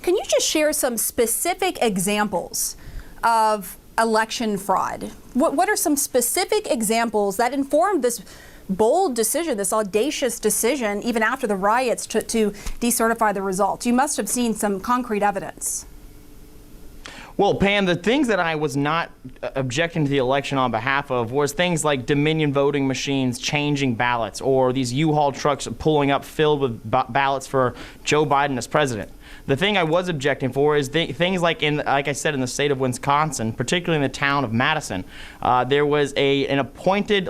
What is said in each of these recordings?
can you just share some specific examples of election fraud? What are some specific examples that informed this bold decision, this audacious decision, even after the riots, to decertify the results? You must have seen some concrete evidence. Well, Pam, the things that I was not objecting to the election on behalf of was things like Dominion voting machines changing ballots, or these U-Haul trucks pulling up filled with ballots for Joe Biden as president. The thing I was objecting for is things like, like I said, in the state of Wisconsin, particularly in the town of Madison, there was an appointed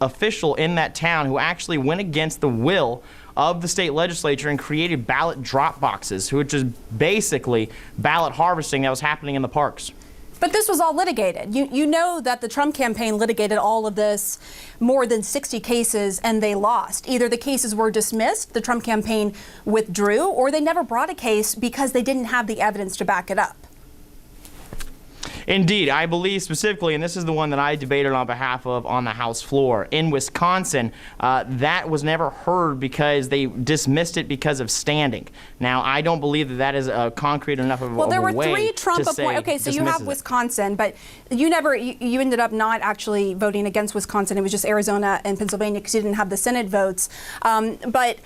official in that town who actually went against the will of the state legislature and created ballot drop boxes, which is basically ballot harvesting that was happening in the parks. But this was all litigated. You know that the Trump campaign litigated all of this, more than 60 cases, and they lost. Either the cases were dismissed, the Trump campaign withdrew, or they never brought a case because they didn't have the evidence to back it up. Indeed, I believe specifically, and this is the one that I debated on behalf of on the House floor, in Wisconsin, that was never heard because they dismissed it because of standing. Now, I don't believe that that is concrete enough of a way to say Well, there were 3 Trump appointed. Okay, so you have Wisconsin, but you ended up not actually voting against Wisconsin. It was just Arizona and Pennsylvania because you didn't have the Senate votes. But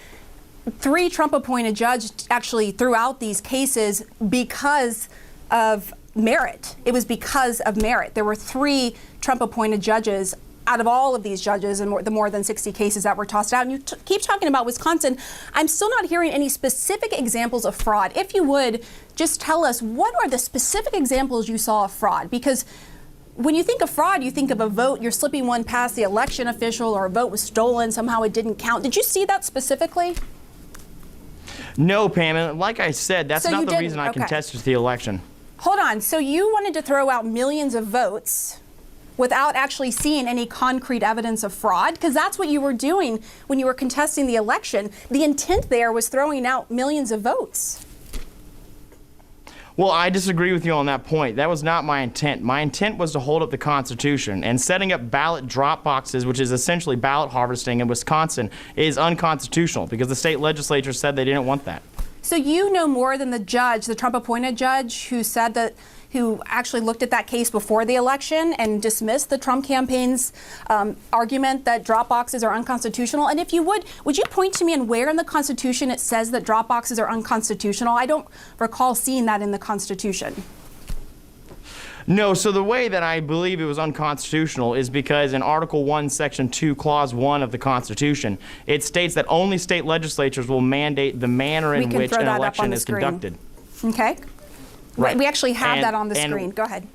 3 Trump-appointed judges actually threw out these cases because of merit. It was because of merit. There were 3 Trump-appointed judges out of all of these judges and the more than 60 cases that were tossed out. And you keep talking about Wisconsin. I'm still not hearing any specific examples of fraud. If you would, just tell us, what are the specific examples you saw of fraud? Because when you think of fraud, you think of a vote, you're slipping one past the election official, or a vote was stolen, somehow it didn't count. Did you see that specifically? No, Pam, and like I said, that's not the reason I contested the election. Hold on. So you wanted to throw out millions of votes without actually seeing any concrete evidence of fraud? Because that's what you were doing when you were contesting the election. The intent there was throwing out millions of votes. Well, I disagree with you on that point. That was not my intent. My intent was to hold up the Constitution, and setting up ballot drop boxes, which is essentially ballot harvesting in Wisconsin, is unconstitutional because the state legislature said they didn't want that. So you know more than the judge, the Trump-appointed judge, who actually looked at that case before the election and dismissed the Trump campaign's argument that drop boxes are unconstitutional. And if you would you point to me and where in the Constitution it says that drop boxes are unconstitutional? I don't recall seeing that in the Constitution. No, so the way that I believe it was unconstitutional is because in Article 1, Section 2, Clause 1 of the Constitution, it states that only state legislatures will mandate the manner in which an election is conducted. Okay. Right. We actually have that on the screen. Go ahead.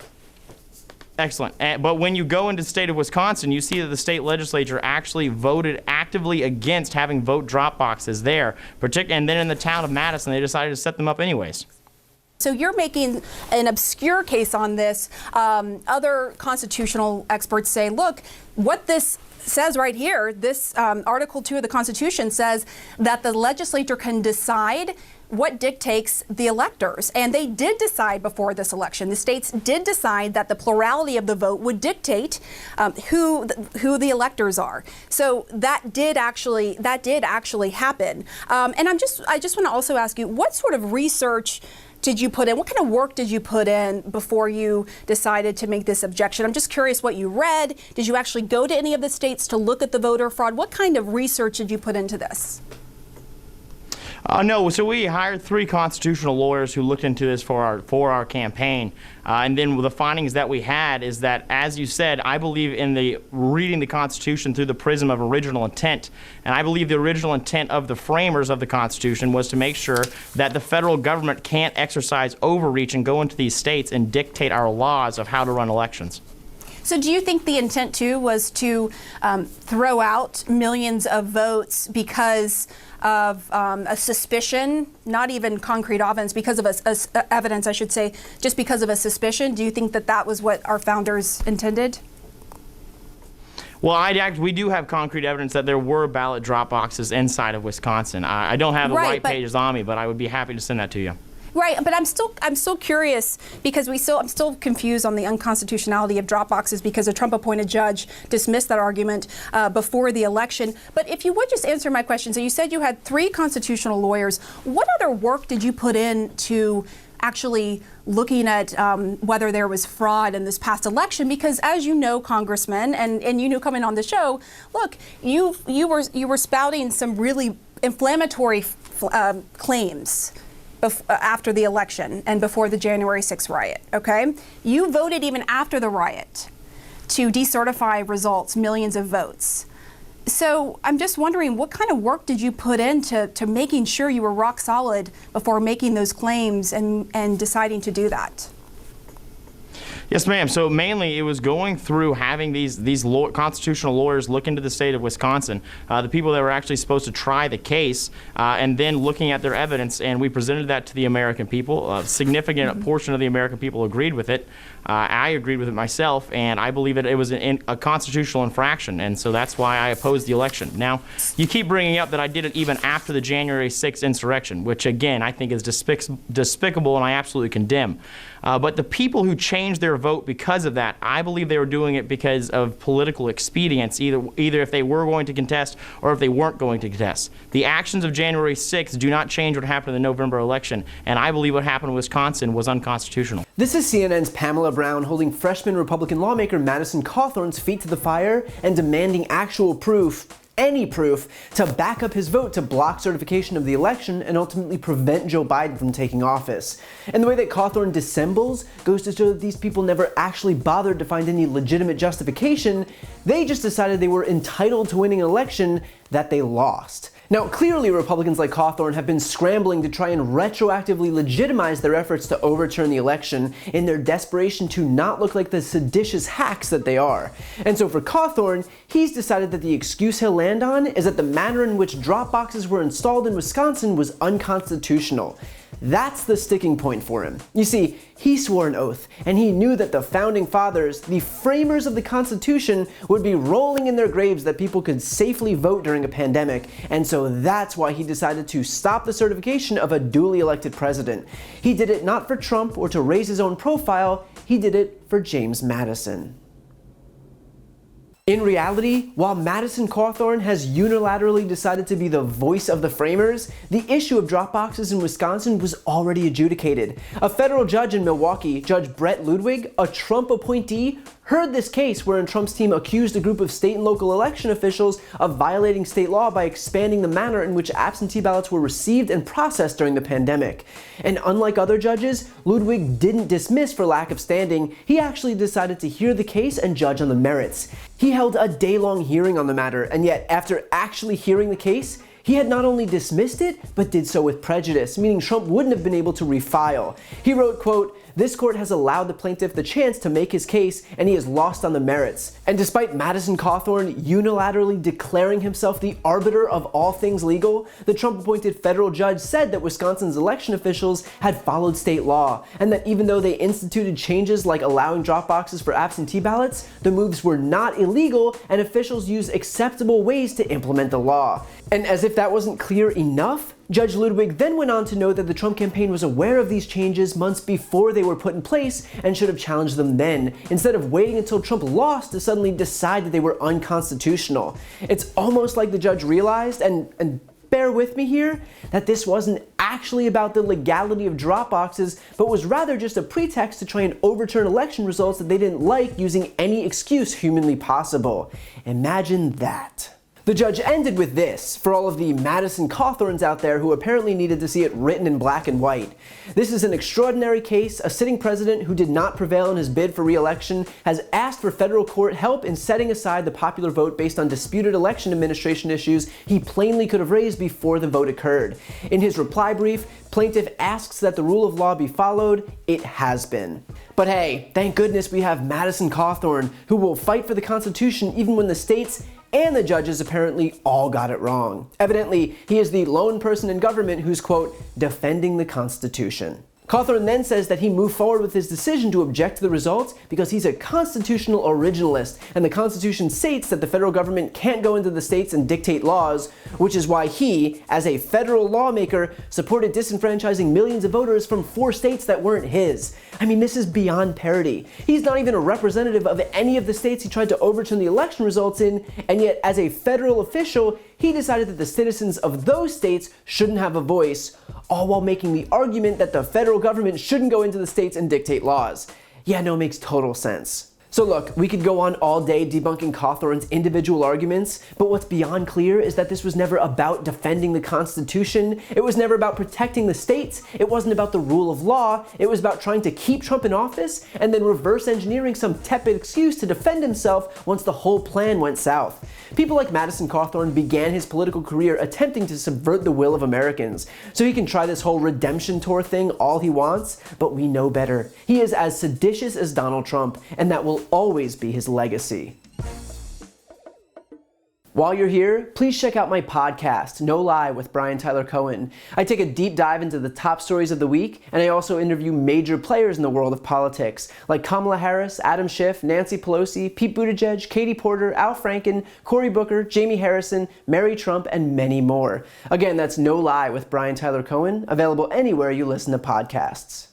Excellent. But when you go into the state of Wisconsin, you see that the state legislature actually voted actively against having vote drop boxes there. And then in the town of Madison, they decided to set them up anyways. So you're making an obscure case on this. Other constitutional experts say, look, what this says right here, this Article 2 of the Constitution says that the legislature can decide what dictates the electors. And they did decide before this election. The states did decide that the plurality of the vote would dictate who the electors are. So that did actually happen. And I just want to also ask you, what sort of research did you put in? What kind of work did you put in before you decided to make this objection? I'm just curious what you read. Did you actually go to any of the states to look at the voter fraud? What kind of research did you put into this? No, so we hired 3 constitutional lawyers who looked into this for our campaign. And then the findings that we had is that, as you said, I believe in reading the Constitution through the prism of original intent. And I believe the original intent of the framers of the Constitution was to make sure that the federal government can't exercise overreach and go into these states and dictate our laws of how to run elections. So do you think the intent, too, was to throw out millions of votes because of a suspicion, not even concrete evidence, because of evidence, I should say, just because of a suspicion? Do you think that that was what our founders intended? Well, we do have concrete evidence that there were ballot drop boxes inside of Wisconsin. I don't have the white pages on me, but I would be happy to send that to you. Right, but I'm still curious because I'm still confused on the unconstitutionality of drop boxes because a Trump-appointed judge dismissed that argument before the election. But if you would just answer my question, so you said you had 3 constitutional lawyers. What other work did you put in to actually looking at whether there was fraud in this past election? Because as you know, Congressman, and you knew coming on the show, look, you were spouting some really inflammatory claims after the election and before the January 6th riot, okay? You voted even after the riot to decertify results, millions of votes. So I'm just wondering, what kind of work did you put into making sure you were rock solid before making those claims and deciding to do that? Yes, ma'am. So mainly it was going through having these constitutional lawyers look into the state of Wisconsin, the people that were actually supposed to try the case, and then looking at their evidence. And we presented that to the American people. A significant portion of the American people agreed with it. I agreed with it myself, and I believe that it was a constitutional infraction. And so that's why I opposed the election. Now, you keep bringing up that I did it even after the January 6th insurrection, which, again, I think is despicable and I absolutely condemn. But the people who changed their vote because of that, I believe they were doing it because of political expedience, either if they were going to contest or if they weren't going to contest. The actions of January 6th do not change what happened in the November election, and I believe what happened in Wisconsin was unconstitutional. This is CNN's Pamela Brown holding freshman Republican lawmaker Madison Cawthorn's feet to the fire and demanding actual proof, any proof, to back up his vote to block certification of the election and ultimately prevent Joe Biden from taking office. And the way that Cawthorn dissembles goes to show that these people never actually bothered to find any legitimate justification. They just decided they were entitled to winning an election that they lost. Now, clearly Republicans like Cawthorn have been scrambling to try and retroactively legitimize their efforts to overturn the election in their desperation to not look like the seditious hacks that they are. And so for Cawthorn, he's decided that the excuse he'll land on is that the manner in which drop boxes were installed in Wisconsin was unconstitutional. That's the sticking point for him. You see, he swore an oath, and he knew that the founding fathers, the framers of the Constitution, would be rolling in their graves that people could safely vote during a pandemic, and so that's why he decided to stop the certification of a duly elected president. He did it not for Trump or to raise his own profile, he did it for James Madison. In reality, while Madison Cawthorn has unilaterally decided to be the voice of the framers, the issue of drop boxes in Wisconsin was already adjudicated. A federal judge in Milwaukee, Judge Brett Ludwig, a Trump appointee, heard this case wherein Trump's team accused a group of state and local election officials of violating state law by expanding the manner in which absentee ballots were received and processed during the pandemic. And unlike other judges, Ludwig didn't dismiss for lack of standing. He actually decided to hear the case and judge on the merits. He held a day-long hearing on the matter, and yet after actually hearing the case, he had not only dismissed it, but did so with prejudice, meaning Trump wouldn't have been able to refile. He wrote, quote, "This court has allowed the plaintiff the chance to make his case, and he has lost on the merits." And despite Madison Cawthorn unilaterally declaring himself the arbiter of all things legal, the Trump-appointed federal judge said that Wisconsin's election officials had followed state law, and that even though they instituted changes like allowing drop boxes for absentee ballots, the moves were not illegal, and officials used acceptable ways to implement the law. And as if that wasn't clear enough, Judge Ludwig then went on to note that the Trump campaign was aware of these changes months before they were put in place and should have challenged them then, instead of waiting until Trump lost to suddenly decide that they were unconstitutional. It's almost like the judge realized, and bear with me here, that this wasn't actually about the legality of drop boxes, but was rather just a pretext to try and overturn election results that they didn't like using any excuse humanly possible. Imagine that. The judge ended with this, for all of the Madison Cawthorns out there who apparently needed to see it written in black and white. This is an extraordinary case. A sitting president who did not prevail in his bid for re-election has asked for federal court help in setting aside the popular vote based on disputed election administration issues he plainly could have raised before the vote occurred. In his reply brief, plaintiff asks that the rule of law be followed. It has been. But hey, thank goodness we have Madison Cawthorn, who will fight for the Constitution even when the states and the judges apparently all got it wrong. Evidently, he is the lone person in government who's, quote, defending the Constitution. Cawthorn then says that he moved forward with his decision to object to the results because he's a constitutional originalist, and the Constitution states that the federal government can't go into the states and dictate laws, which is why he, as a federal lawmaker, supported disenfranchising millions of voters from 4 states that weren't his. I mean, this is beyond parody. He's not even a representative of any of the states he tried to overturn the election results in, and yet as a federal official, he decided that the citizens of those states shouldn't have a voice, all while making the argument that the federal government shouldn't go into the states and dictate laws. Yeah, no, it makes total sense. So look, we could go on all day debunking Cawthorn's individual arguments, but what's beyond clear is that this was never about defending the Constitution, it was never about protecting the states, it wasn't about the rule of law, it was about trying to keep Trump in office and then reverse engineering some tepid excuse to defend himself once the whole plan went south. People like Madison Cawthorn began his political career attempting to subvert the will of Americans, so he can try this whole redemption tour thing all he wants, but we know better. He is as seditious as Donald Trump, and that will always be his legacy. While you're here, please check out my podcast, No Lie with Brian Tyler Cohen. I take a deep dive into the top stories of the week, and I also interview major players in the world of politics, like Kamala Harris, Adam Schiff, Nancy Pelosi, Pete Buttigieg, Katie Porter, Al Franken, Cory Booker, Jamie Harrison, Mary Trump, and many more. Again, that's No Lie with Brian Tyler Cohen, available anywhere you listen to podcasts.